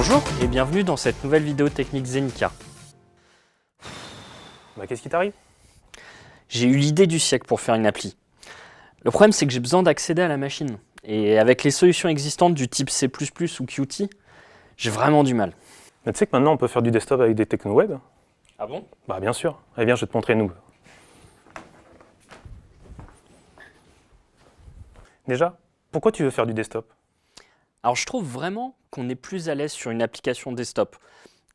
Bonjour et bienvenue dans cette nouvelle vidéo technique Zenica. Qu'est-ce qui t'arrive? J'ai eu l'idée du siècle pour faire une appli. Le problème c'est que j'ai besoin d'accéder à la machine. Et avec les solutions existantes du type C++ ou Qt, j'ai vraiment du mal. Tu sais que maintenant on peut faire du desktop avec des techno web? Ah bon? Bien sûr. Eh bien je vais te montrer nous. Déjà, pourquoi tu veux faire du desktop? Alors je trouve vraiment qu'on est plus à l'aise sur une application desktop.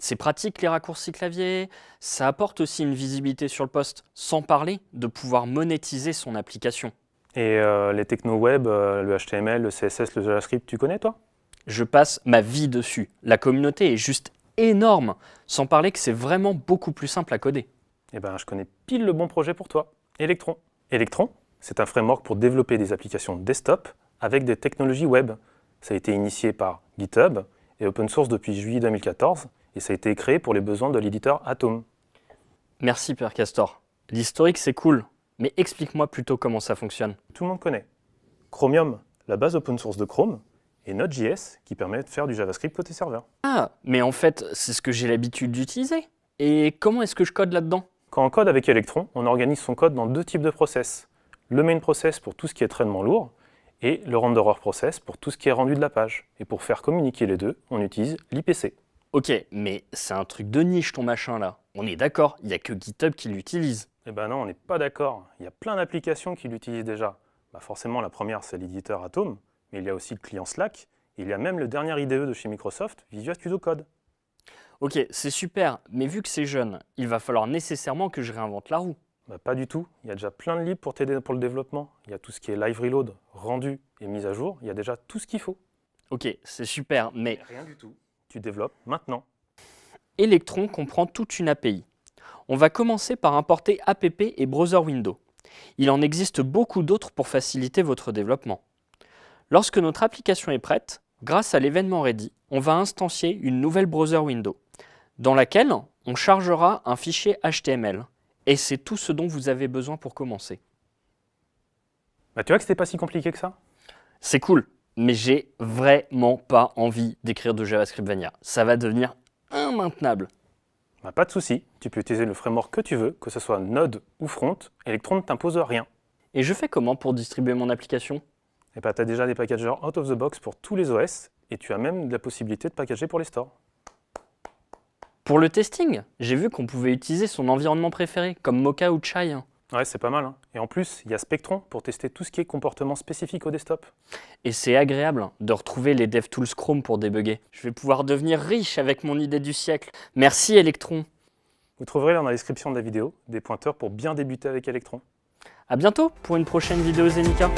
C'est pratique les raccourcis clavier, ça apporte aussi une visibilité sur le poste, sans parler de pouvoir monétiser son application. Et les techno web, le HTML, le CSS, le JavaScript, tu connais toi? Je passe ma vie dessus. La communauté est juste énorme, sans parler que c'est vraiment beaucoup plus simple à coder. Eh bien je connais pile le bon projet pour toi, Electron. Electron, c'est un framework pour développer des applications desktop avec des technologies web. Ça a été initié par GitHub et open source depuis juillet 2014 et ça a été créé pour les besoins de l'éditeur Atom. Merci Père Castor. L'historique c'est cool, mais explique-moi plutôt comment ça fonctionne. Tout le monde connaît Chromium, la base open source de Chrome, et Node.js qui permet de faire du JavaScript côté serveur. Ah, mais en fait, c'est ce que j'ai l'habitude d'utiliser. Et comment est-ce que je code là-dedans? Quand on code avec Electron, on organise son code dans deux types de process. Le main process pour tout ce qui est traitement lourd, et le renderer process pour tout ce qui est rendu de la page. Et pour faire communiquer les deux, on utilise l'IPC. Ok, mais c'est un truc de niche ton machin là. On est d'accord, il n'y a que GitHub qui l'utilise. Eh ben non, on n'est pas d'accord. Il y a plein d'applications qui l'utilisent déjà. Forcément, la première, c'est l'éditeur Atom, mais il y a aussi le client Slack, et il y a même le dernier IDE de chez Microsoft, Visual Studio Code. Ok, c'est super, mais vu que c'est jeune, il va falloir nécessairement que je réinvente la roue. Pas du tout. Il y a déjà plein de libres pour t'aider pour le développement. Il y a tout ce qui est live reload, rendu et mise à jour. Il y a déjà tout ce qu'il faut. Ok, c'est super, mais Rien du tout. Tu développes maintenant. Electron comprend toute une API. On va commencer par importer app et browser window. Il en existe beaucoup d'autres pour faciliter votre développement. Lorsque notre application est prête, grâce à l'événement ready, on va instancier une nouvelle browser window, dans laquelle on chargera un fichier HTML. Et c'est tout ce dont vous avez besoin pour commencer. Tu vois que c'était pas si compliqué que ça? C'est cool, mais j'ai vraiment pas envie d'écrire de JavaScript Vanilla. Ça va devenir immaintenable. Pas de souci. Tu peux utiliser le framework que tu veux, que ce soit Node ou Front. Electron ne t'impose rien. Et je fais comment pour distribuer mon application? Tu as déjà des packagers out of the box pour tous les OS et tu as même la possibilité de packager pour les stores. Pour le testing, j'ai vu qu'on pouvait utiliser son environnement préféré, comme Mocha ou Chai. Ouais, c'est pas mal. Et en plus, il y a Spectron pour tester tout ce qui est comportement spécifique au desktop. Et c'est agréable de retrouver les DevTools Chrome pour débugger. Je vais pouvoir devenir riche avec mon idée du siècle. Merci Electron. Vous trouverez dans la description de la vidéo des pointeurs pour bien débuter avec Electron. A bientôt pour une prochaine vidéo Zenica.